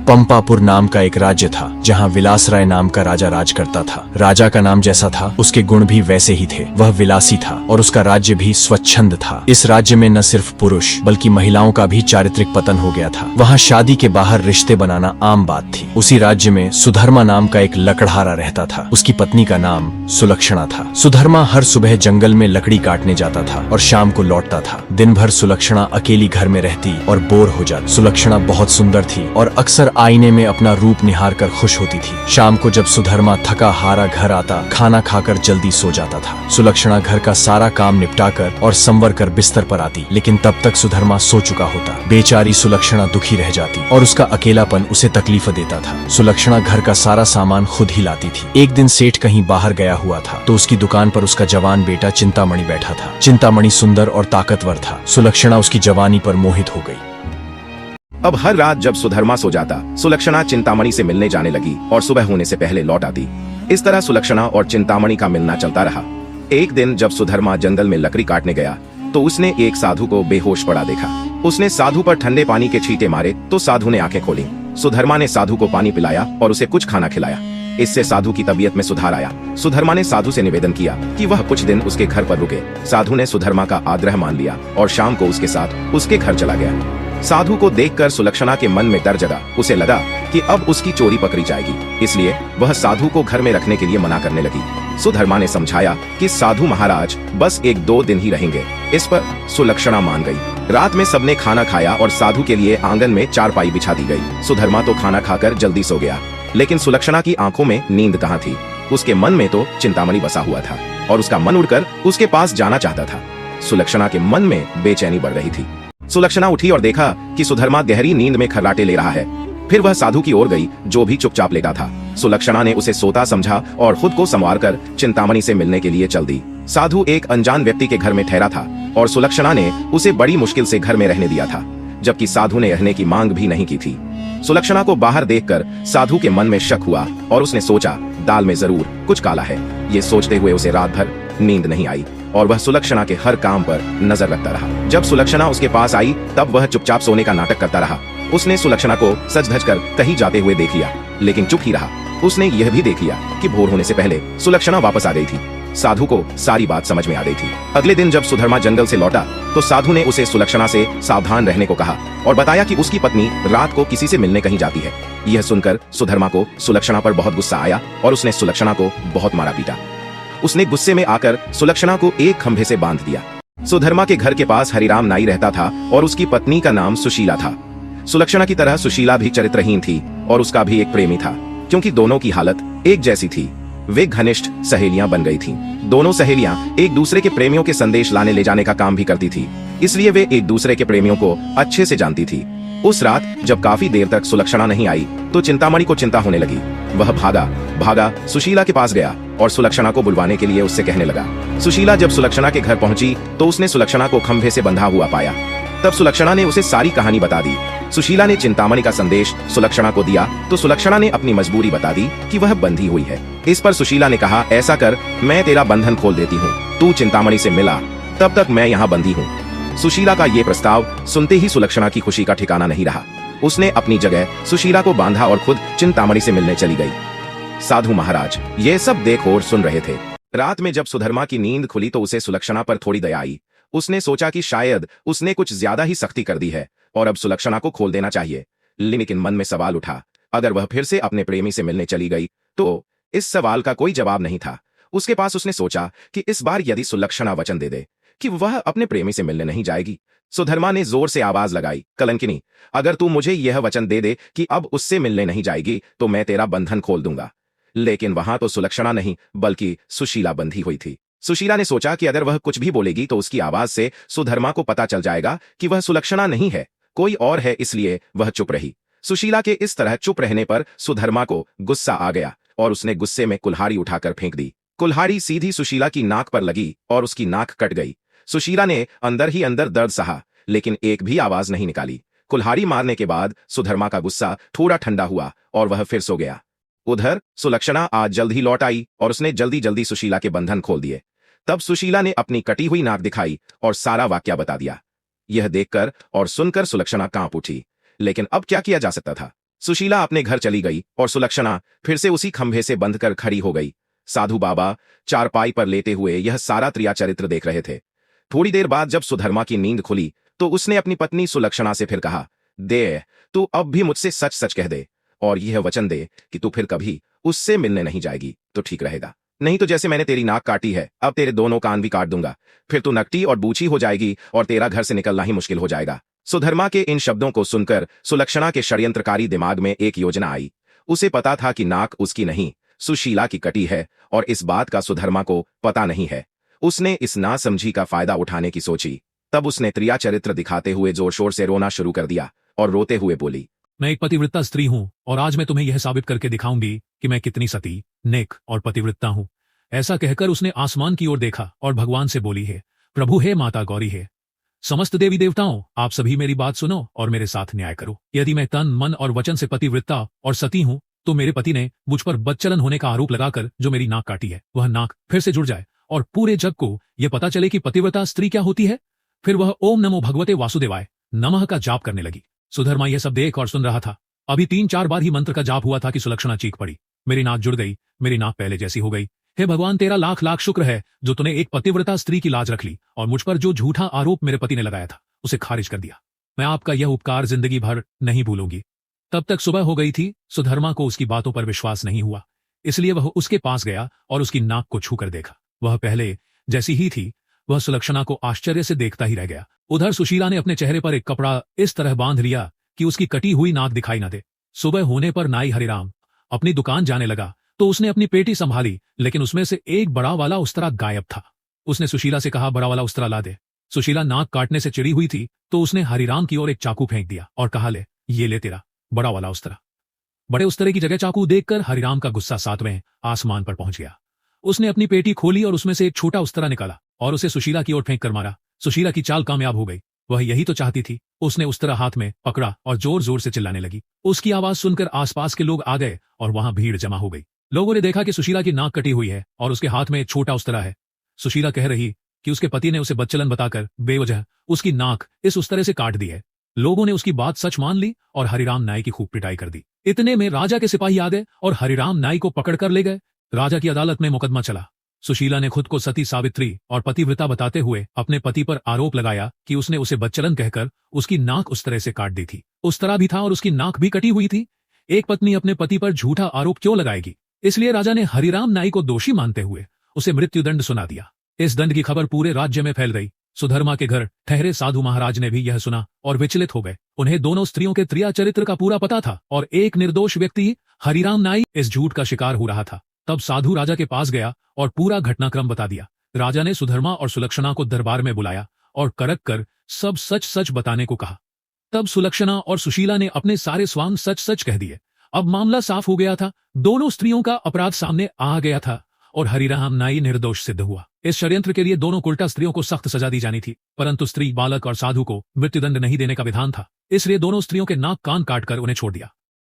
पंपापुर नाम का एक राज्य था जहाँ विलासराय नाम का राजा राज करता था। राजा का नाम जैसा था उसके गुण भी वैसे ही थे। वह विलासी था और उसका राज्य भी स्वच्छंद था। इस राज्य में न सिर्फ पुरुष बल्कि महिलाओं का भी चारित्रिक पतन हो गया था। वहाँ शादी के बाहर रिश्ते बनाना आम बात थी। उसी राज्य में सुधर्मा नाम का एक लकड़हारा रहता था। उसकी पत्नी का नाम सुलक्षणा था। सुधर्मा हर सुबह जंगल में लकड़ी काटने जाता था और शाम को लौटता था। दिन भर सुलक्षणा अकेली घर में रहती और बोर हो जाती। सुलक्षणा बहुत सुंदर थी और अक्सर आईने में अपना रूप निहार कर खुश होती थी। शाम को जब सुधर्मा थका हारा घर आता, खाना खाकर जल्दी सो जाता था। सुलक्षणा घर का सारा काम निपटाकर और संवर कर बिस्तर पर आती, लेकिन तब तक सुधर्मा सो चुका होता। बेचारी सुलक्षणा दुखी रह जाती और उसका अकेलापन उसे तकलीफ देता था। सुलक्षणा घर का सारा सामान खुद ही लाती थी। एक दिन सेठ कहीं बाहर गया हुआ था तो उसकी दुकान पर उसका जवान बेटा चिंतामणि बैठा था। चिंतामणि सुंदर और ताकतवर था। सुलक्षणा उसकी जवानी पर मोहित हो गई। अब हर रात जब सुधर्मा सो जाता, सुलक्षणा चिंतामणि से मिलने जाने लगी और सुबह होने से पहले लौट आती। इस तरह सुलक्षणा और चिंतामणि का मिलना चलता रहा। एक दिन जब सुधर्मा जंगल में लकड़ी काटने गया तो उसने एक साधु को बेहोश पड़ा देखा। उसने साधु पर ठंडे पानी के छींटे मारे तो साधु ने आंखें खोली। सुधर्मा ने साधु को पानी पिलाया और उसे कुछ खाना खिलाया। इससे साधु की तबीयत में सुधार आया। सुधर्मा ने साधु से निवेदन किया कि वह कुछ दिन उसके घर पर रुके। साधु ने सुधर्मा का आग्रह मान लिया और शाम को उसके साथ उसके घर चला गया। साधु को देखकर सुलक्षणा के मन में डर जगा। उसे लगा कि अब उसकी चोरी पकड़ी जाएगी, इसलिए वह साधु को घर में रखने के लिए मना करने लगी। सुधर्मा ने समझाया कि साधु महाराज बस 1-2 दिन ही रहेंगे। इस पर सुलक्षणा मान गई। रात में सबने खाना खाया और साधु के लिए आंगन में चारपाई बिछा दी गई। सुधर्मा तो खाना खाकर जल्दी सो गया, लेकिन सुलक्षणा की आंखों में नींद कहाँ थी। उसके मन में तो चिंतामणि बसा हुआ था और उसका मन उड़कर उसके पास जाना चाहता था। सुलक्षणा के मन में बेचैनी बढ़ रही थी। सुलक्षणा उठी और देखा कि सुधर्मा गहरी नींद में खर्राटे ले रहा है। फिर वह साधु की ओर गई जो भी चुपचाप लेटा था। सुलक्षणा ने उसे सोता समझा और खुद को संवार कर चिंतामणि से मिलने के लिए चल दी। साधु एक अनजान व्यक्ति के घर में ठहरा था और सुलक्षणा ने उसे बड़ी मुश्किल से घर में रहने दिया था, जबकि साधु ने रहने की मांग भी नहीं की थी। सुलक्षणा को बाहर देखकर साधु के मन में शक हुआ और उसने सोचा दाल में जरूर कुछ काला है। ये सोचते हुए उसे रात भर नींद नहीं आई और वह सुलक्षणा के हर काम पर नजर रखता रहा। जब सुलक्षणा उसके पास आई तब वह चुपचाप सोने का नाटक करता रहा। उसने सुलक्षणा को सज धज कर कहीं जाते हुए देख लिया, लेकिन चुप ही रहा। उसने यह भी देख लिया कि भोर होने से पहले सुलक्षणा वापस आ गई थी। साधु को सारी बात समझ में आ गई थी। अगले दिन जब सुधर्मा जंगल से लौटा तो साधु ने उसे सुलक्षणा से सावधान रहने को कहा और बताया कि उसकी पत्नी रात को किसी से मिलने कहीं जाती है। यह सुनकर सुधर्मा को सुलक्षणा पर बहुत गुस्सा आया और उसने सुलक्षणा को बहुत मारा पीटा। उसने गुस्से में आकर सुलक्षणा को एक खंभे से बांध दिया। सुधर्मा के घर के पास हरिराम नाई रहता था और उसकी पत्नी का नाम सुशीला था। सुलक्षणा की तरह सुशीला भी चरित्रहीन थी और उसका भी एक प्रेमी था। क्योंकि दोनों की हालत एक जैसी थी, वे घनिष्ठ सहेलियां बन गई थीं। दोनों सहेलियां एक दूसरे के प्रेमियों के संदेश लाने ले जाने का काम भी करती थी, इसलिए वे एक दूसरे के प्रेमियों को अच्छे से जानती थी। उस रात जब काफी देर तक सुलक्षणा नहीं आई तो चिंतामणि को चिंता होने लगी। वह भागा सुशीला के पास गया और सुलक्षणा को बुलवाने के लिए उससे कहने लगा। सुशीला जब सुलक्षणा के घर पहुंची तो उसने सुलक्षणा को खंभे से बंधा हुआ पाया। तब सुलक्षणा ने उसे सारी कहानी बता दी। सुशीला ने चिंतामणि का संदेश सुलक्षणा को दिया तो सुलक्षणा ने अपनी मजबूरी बता दी कि वह बंधी हुई है। इस पर सुशीला ने कहा, ऐसा कर, मैं तेरा बंधन खोल देती हूँ, तू चिंतामणि से मिला, तब तक मैं यहाँ बंधी हूँ। सुशीला का ये प्रस्ताव सुनते ही सुलक्षणा की खुशी का ठिकाना नहीं रहा। उसने अपनी जगह सुशीला को बांधा और खुद चिंतामणि से मिलने चली गई। साधु महाराज ये सब देख और सुन रहे थे। रात में जब सुधर्मा की नींद खुली तो उसे सुलक्षणा पर थोड़ी दया आई। उसने सोचा कि शायद उसने कुछ ज्यादा ही सख्ती कर दी है और अब सुलक्षणा को खोल देना चाहिए। लेकिन मन में सवाल उठा, अगर वह फिर से अपने प्रेमी से मिलने चली गई तो? इस सवाल का कोई जवाब नहीं था उसके पास। उसने सोचा कि इस बार यदि सुलक्षणा वचन दे दे कि वह अपने प्रेमी से मिलने नहीं जाएगी। सुधर्मा ने जोर से आवाज लगाई, कलंकिनी, अगर तू मुझे यह वचन दे दे कि अब उससे मिलने नहीं जाएगी तो मैं तेरा बंधन खोल दूंगा। लेकिन वहां तो सुलक्षणा नहीं बल्कि सुशीला बंधी हुई थी। सुशीला ने सोचा कि अगर वह कुछ भी बोलेगी तो उसकी आवाज से सुधर्मा को पता चल जाएगा कि वह सुलक्षणा नहीं है, कोई और है, इसलिए वह चुप रही। सुशीला के इस तरह चुप रहने पर सुधर्मा को गुस्सा आ गया और उसने गुस्से में कुल्हाड़ी उठाकर फेंक दी। कुल्हाड़ी सीधी सुशीला की नाक पर लगी और उसकी नाक कट गई। सुशीला ने अंदर ही अंदर दर्द सहा, लेकिन एक भी आवाज नहीं निकाली। कुल्हाड़ी मारने के बाद सुधर्मा का गुस्सा थोड़ा ठंडा हुआ और वह फिर सो गया। उधर सुलक्षणा आज जल्द ही लौट आई और उसने जल्दी जल्दी सुशीला के बंधन खोल दिए। तब सुशीला ने अपनी कटी हुई नाक दिखाई और सारा वाक्या बता दिया। यह देखकर और सुनकर सुलक्षणा कांप उठी, लेकिन अब क्या किया जा सकता था। सुशीला अपने घर चली गई और सुलक्षणा फिर से उसी खंभे से बंध कर खड़ी हो गई। साधु बाबा चारपाई पर लेटे हुए यह सारा त्रिया चरित्र देख रहे थे। थोड़ी देर बाद जब सुधर्मा की नींद खुली तो उसने अपनी पत्नी सुलक्षणा से फिर कहा, दे, तू अब भी मुझसे सच सच कह दे और यह वचन दे कि तू फिर कभी उससे मिलने नहीं जाएगी तो ठीक रहेगा, नहीं तो जैसे मैंने तेरी नाक काटी है अब तेरे दोनों कान भी काट दूंगा, फिर तू नकटी और बूची हो जाएगी और तेरा घर से निकलना ही मुश्किल हो जाएगा। सुधर्मा के इन शब्दों को सुनकर सुलक्षणा के षड्यंत्रकारी दिमाग में एक योजना आई। उसे पता था कि नाक उसकी नहीं सुशीला की कटी है और इस बात का सुधर्मा को पता नहीं है। उसने इस नासमझी का फायदा उठाने की सोची। तब उसने त्रिया चरित्र दिखाते हुए जोर शोर से रोना शुरू कर दिया और रोते हुए बोली, मैं एक पतिव्रता स्त्री हूं और आज मैं तुम्हें यह साबित करके दिखाऊंगी कि मैं कितनी सती, नेक और पतिव्रता हूं। ऐसा कहकर उसने आसमान की ओर देखा और भगवान से बोली, है प्रभु, हे माता गौरी, है समस्त देवी देवताओं, आप सभी मेरी बात सुनो और मेरे साथ न्याय करो। यदि मैं तन मन और वचन से पतिव्रता और सती हूं तो मेरे पति ने मुझ पर बदचलन होने का आरोप लगाकर जो मेरी नाक काटी है वह नाक फिर से जुड़ जाए और पूरे जग को यह पता चले कि पतिव्रता स्त्री क्या होती है। फिर वह ओम नमो भगवते वासुदेवाय नमः का जाप करने लगी। सुधर्मा यह सब देख और सुन रहा था। अभी 3-4 बार ही मंत्र का जाप हुआ था कि सुलक्षणा चीख पड़ी, मेरी नाक जुड़ गई, मेरी नाक पहले जैसी हो गई। हे भगवान, तेरा लाख लाख शुक्र है जो तूने एक पतिव्रता स्त्री की लाज रख ली और मुझ पर जो झूठा आरोप मेरे पति ने लगाया था उसे खारिज कर दिया। मैं आपका यह उपकार जिंदगी भर नहीं भूलूंगी। तब तक सुबह हो गई थी। सुधर्मा को उसकी बातों पर विश्वास नहीं हुआ, इसलिए वह उसके पास गया और उसकी नाक को छूकर देखा। वह पहले जैसी ही थी। वह सुलक्षणा को आश्चर्य से देखता ही रह गया। उधर सुशीला ने अपने चेहरे पर एक कपड़ा इस तरह बांध लिया कि उसकी कटी हुई नाक दिखाई न दे। सुबह होने पर नाई हरिराम अपनी दुकान जाने लगा तो उसने अपनी पेटी संभाली, लेकिन उसमें से एक बड़ा वाला उस्तरा गायब था। उसने सुशीला से कहा, बड़ा वाला उस्तरा ला दे। सुशीला नाक काटने से चिड़ी हुई थी तो उसने हरिराम की ओर एक चाकू फेंक दिया और कहा, ले, ये ले तेरा बड़ा वाला उस्तरा। बड़े उस्तरे की जगह चाकू देखकर हरिराम का गुस्सा 7वें आसमान पर पहुंच गया। उसने अपनी पेटी खोली और उसमें से एक छोटा उस्तरा निकाला और उसे सुशीला की ओर फेंक कर मारा। सुशीला की चाल कामयाब हो गई। वह यही तो चाहती थी। उसने उस्तरा हाथ में पकड़ा और जोर जोर से चिल्लाने लगी। उसकी आवाज सुनकर आसपास के लोग आ गए और वहां भीड़ जमा हो गई। लोगों ने देखा कि सुशीला की नाक कटी हुई है और उसके हाथ में एक छोटा उस्तरा है। सुशीला कह रही कि उसके पति ने उसे बदचलन बताकर बेवजह उसकी नाक इस उस्तरे से काट दी है। लोगों ने उसकी बात सच मान ली और हरिराम नाई की खूब पिटाई कर दी। इतने में राजा के सिपाही आ गए और हरिराम नाई को पकड़कर ले गए। राजा की अदालत में मुकदमा चला। सुशीला ने खुद को सती सावित्री और पतिव्रता बताते हुए अपने पति पर आरोप लगाया कि उसने उसे बदचलन कहकर उसकी नाक उस तरह से काट दी थी। उस्तरा भी था और उसकी नाक भी कटी हुई थी। एक पत्नी अपने पति पर झूठा आरोप क्यों लगाएगी? इसलिए राजा ने हरिराम नाई को दोषी मानते हुए उसे मृत्युदंड सुना दिया। इस दंड की खबर पूरे राज्य में फैल गई। सुधर्मा के घर ठहरे साधु महाराज ने भी यह सुना और विचलित हो गए। उन्हें दोनों स्त्रियों के त्रिया चरित्र का पूरा पता था और एक निर्दोष व्यक्ति हरिराम नाई इस झूठ का शिकार हो रहा था। तब साधु राजा के पास गया और पूरा घटनाक्रम बता दिया। राजा ने सुधर्मा और सुलक्षणा को दरबार में बुलाया और करक कर सब सच सच बताने को कहा। तब सुलक्षणा और सुशीला ने अपने सारे स्वांग सच सच कह दिए। अब मामला साफ हो गया था। दोनों स्त्रियों का अपराध सामने आ गया था और हरिराम नाई निर्दोष सिद्ध हुआ। इस षड्यंत्र के लिए दोनों कुल्टा स्त्रियों को सख्त सजा दी जानी थी, परंतु स्त्री, बालक और साधु को मृत्युदंड नहीं देने का विधान था। इसलिए दोनों स्त्रियों के नाक कान काटकर उन्हें छोड़ दिया।